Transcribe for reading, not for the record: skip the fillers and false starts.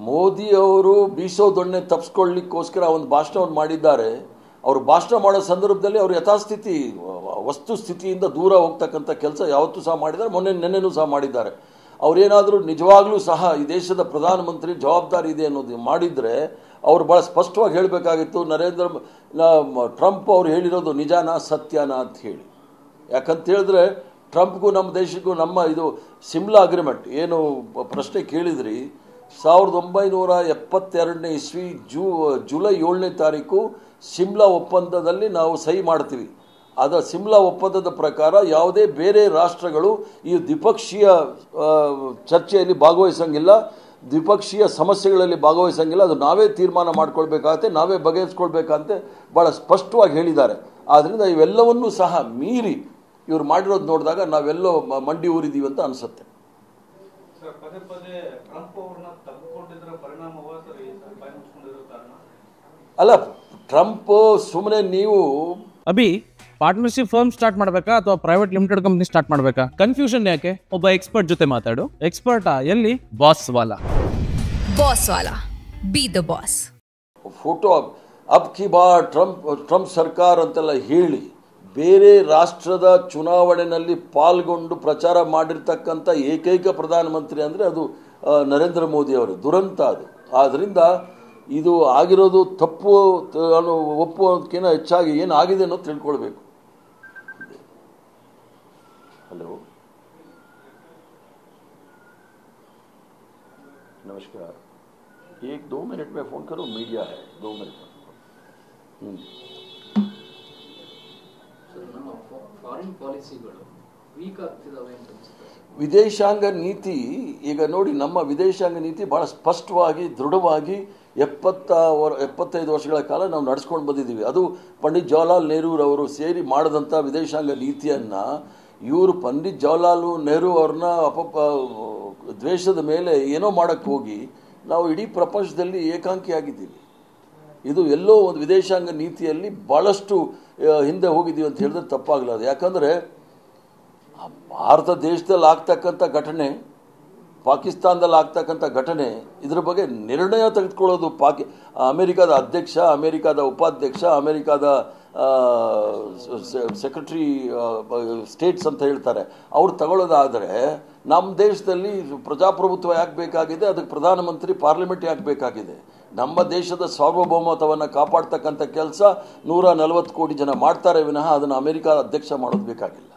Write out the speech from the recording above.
ಮೋದಿ ಅವರು ಬೀಸೋ ದೊಣ್ಣೆ ತಪ್ಪಿಸ್ಕೊಳ್ಳಿಕ್ಕೋಸ್ಕರ ಒಂದು ಭಾಷಣವನ್ನು ಮಾಡಿದ್ದಾರೆ. ಅವರು ಭಾಷಣ ಮಾಡೋ ಸಂದರ್ಭದಲ್ಲಿ ಅವರು ಯಥಾಸ್ಥಿತಿ ವಸ್ತುಸ್ಥಿತಿಯಿಂದ ದೂರ ಹೋಗ್ತಕ್ಕಂಥ ಕೆಲಸ ಯಾವತ್ತೂ ಸಹ ಮಾಡಿದ್ದಾರೆ, ನೆನ್ನೆನೂ ಸಹ ಮಾಡಿದ್ದಾರೆ. ಅವರೇನಾದರೂ ನಿಜವಾಗ್ಲೂ ಸಹ ಈ ದೇಶದ ಪ್ರಧಾನಮಂತ್ರಿ ಜವಾಬ್ದಾರಿ ಇದೆ ಅನ್ನೋದು ಮಾಡಿದರೆ ಅವರು ಭಾಳ ಸ್ಪಷ್ಟವಾಗಿ ಹೇಳಬೇಕಾಗಿತ್ತು, ಟ್ರಂಪ್ ಅವರು ಹೇಳಿರೋದು ನಿಜಾನ ಸತ್ಯನ ಅಂತ ಹೇಳಿ. ಯಾಕಂತ ಹೇಳಿದ್ರೆ ಟ್ರಂಪ್ಗೂ ನಮ್ಮ ದೇಶಕ್ಕೂ ನಮ್ಮ ಇದು ಸಿಮ್ಲಾ ಅಗ್ರಿಮೆಂಟ್ ಏನು ಪ್ರಶ್ನೆ ಕೇಳಿದ್ರಿ, 1972 ಇಸ್ವಿ ಜುಲೈ 7ನೇ ತಾರೀಕು ಸಿಮ್ಲಾ ಒಪ್ಪಂದದಲ್ಲಿ ನಾವು ಸಹಿ ಮಾಡ್ತೀವಿ. ಅದರ ಸಿಮ್ಲಾ ಒಪ್ಪಂದದ ಪ್ರಕಾರ ಯಾವುದೇ ಬೇರೆ ರಾಷ್ಟ್ರಗಳು ಈ ದ್ವಿಪಕ್ಷೀಯ ಚರ್ಚೆಯಲ್ಲಿ ಭಾಗವಹಿಸಂಗಿಲ್ಲ, ದ್ವಿಪಕ್ಷೀಯ ಸಮಸ್ಯೆಗಳಲ್ಲಿ ಭಾಗವಹಿಸಂಗಿಲ್ಲ. ಅದು ನಾವೇ ತೀರ್ಮಾನ ಮಾಡ್ಕೊಳ್ಬೇಕಾಗತ್ತೆ, ನಾವೇ ಬಗೆಹರಿಸ್ಕೊಳ್ಬೇಕಂತೆ ಭಾಳ ಸ್ಪಷ್ಟವಾಗಿ ಹೇಳಿದ್ದಾರೆ. ಆದ್ದರಿಂದ ಇವೆಲ್ಲವನ್ನೂ ಸಹ ಮೀರಿ ಇವ್ರು ಮಾಡಿರೋದು ನೋಡಿದಾಗ ನಾವೆಲ್ಲೋ ಮಂಡಿ ಊರಿದ್ದೀವಿ ಅಂತ ಅನಿಸುತ್ತೆ. ಅಲ್ಲ, ಟ್ರಂಪ್ ಸುಮ್ಮನೆ ನೀವು ಪಾರ್ಟ್ನರ್ಶಿಪ್ ಫರ್ಮ್ ಸ್ಟಾರ್ಟ್ ಮಾಡಬೇಕಾ ಅಥವಾ ಪ್ರೈವೇಟ್ ಲಿಮಿಟೆಡ್ ಕಂಪನಿ ಸ್ಟಾರ್ಟ್ ಮಾಡಬೇಕಾ? ಕನ್ಫ್ಯೂಷನ್ ಯಾಕೆ? ಒಬ್ಬ ಎಕ್ಸ್ಪರ್ಟ್ ಜೊತೆ ಮಾತಾಡು. ಎಕ್ಸ್ಪರ್ಟಾ? ಎಲ್ಲಿ? Boss Vala B the boss. Photo ಅಬ್ ಕಿ ಬಾರ್ ಟ್ರಂಪ್ ಸರ್ಕಾರ ಅಂತೆಲ್ಲ ಹೇಳಿ ಬೇರೆ ರಾಷ್ಟ್ರದ ಚುನಾವಣೆಯಲ್ಲಿ ಪಾಲ್ಗೊಂಡು ಪ್ರಚಾರ ಮಾಡಿರ್ತಕ್ಕಂಥ ಏಕೈಕ ಪ್ರಧಾನಮಂತ್ರಿ ಅಂದರೆ ಅದು ನರೇಂದ್ರ ಮೋದಿ ಅವರು. ದುರಂತ ಅದು. ಆದ್ದರಿಂದ ಇದು ಆಗಿರೋದು ತಪ್ಪು ಒಪ್ಪುವುದಕ್ಕಿಂತ ಹೆಚ್ಚಾಗಿ ಏನಾಗಿದೆ ಅನ್ನೋದು ತಿಳ್ಕೊಳ್ಬೇಕು. ಹಲೋ, ನಮಸ್ಕಾರ. 1-2 मिनट में फ़ोन करो, मीडिया है, 2 मिनट में. ವಿದೇಶಾಂಗ ನೀತಿ ಈಗ ನೋಡಿ, ನಮ್ಮ ವಿದೇಶಾಂಗ ನೀತಿ ಭಾಳ ಸ್ಪಷ್ಟವಾಗಿ ದೃಢವಾಗಿ 75 ವರ್ಷಗಳ ಕಾಲ ನಾವು ನಡೆಸ್ಕೊಂಡು ಬಂದಿದ್ದೀವಿ. ಅದು ಪಂಡಿತ್ ಜವಾಹರ್ಲಾಲ್ ನೆಹರೂರವರು ಸೇರಿ ಮಾಡಿದಂಥ ವಿದೇಶಾಂಗ ನೀತಿಯನ್ನು ಇವರು ಪಂಡಿತ್ ಜವಾಹರ್ಲಾಲ್ ನೆಹರು ಅವ್ರನ್ನ ದ್ವೇಷದ ಮೇಲೆ ಏನೋ ಮಾಡೋಕ್ಕೆ ಹೋಗಿ ನಾವು ಇಡೀ ಪ್ರಪಂಚದಲ್ಲಿ ಏಕಾಂಕಿಯಾಗಿದ್ದೀವಿ. ಇದು ಎಲ್ಲೋ ಒಂದು ವಿದೇಶಾಂಗ ನೀತಿಯಲ್ಲಿ ಭಾಳಷ್ಟು ಹಿಂದೆ ಹೋಗಿದ್ದೀವಿ ಅಂತ ಹೇಳಿದ್ರೆ ತಪ್ಪಾಗಲಾರದು. ಯಾಕಂದರೆ ಭಾರತ ದೇಶದಲ್ಲಿ ಆಗ್ತಕ್ಕಂಥ ಘಟನೆ, ಪಾಕಿಸ್ತಾನದಲ್ಲಿ ಆಗ್ತಕ್ಕಂಥ ಘಟನೆ, ಇದ್ರ ಬಗ್ಗೆ ನಿರ್ಣಯ ತೆಗೆದುಕೊಳ್ಳೋದು ಅಮೆರಿಕದ ಅಧ್ಯಕ್ಷ, ಅಮೆರಿಕದ ಉಪಾಧ್ಯಕ್ಷ, ಅಮೆರಿಕದ ಸೆಕ್ರೆಟರಿ ಸ್ಟೇಟ್ಸ್ ಅಂತ ಹೇಳ್ತಾರೆ, ಅವ್ರು ತಗೊಳ್ಳೋದಾದರೆ ನಮ್ಮ ದೇಶದಲ್ಲಿ ಪ್ರಜಾಪ್ರಭುತ್ವ ಯಾಕೆ ಬೇಕಾಗಿದೆ? ಅದಕ್ಕೆ ಪ್ರಧಾನಮಂತ್ರಿ ಪಾರ್ಲಿಮೆಂಟ್ ಯಾಕೆ ಬೇಕಾಗಿದೆ? ನಮ್ಮ ದೇಶದ ಸಾರ್ವಭೌಮತ್ವವನ್ನು ಕಾಪಾಡ್ತಕ್ಕಂಥ ಕೆಲಸ 140 ಕೋಟಿ ಜನ ಮಾಡ್ತಾರೆ ವಿನಃ ಅದನ್ನು ಅಮೆರಿಕ ಅಧ್ಯಕ್ಷ ಮಾಡೋದು ಬೇಕಾಗಿಲ್ಲ.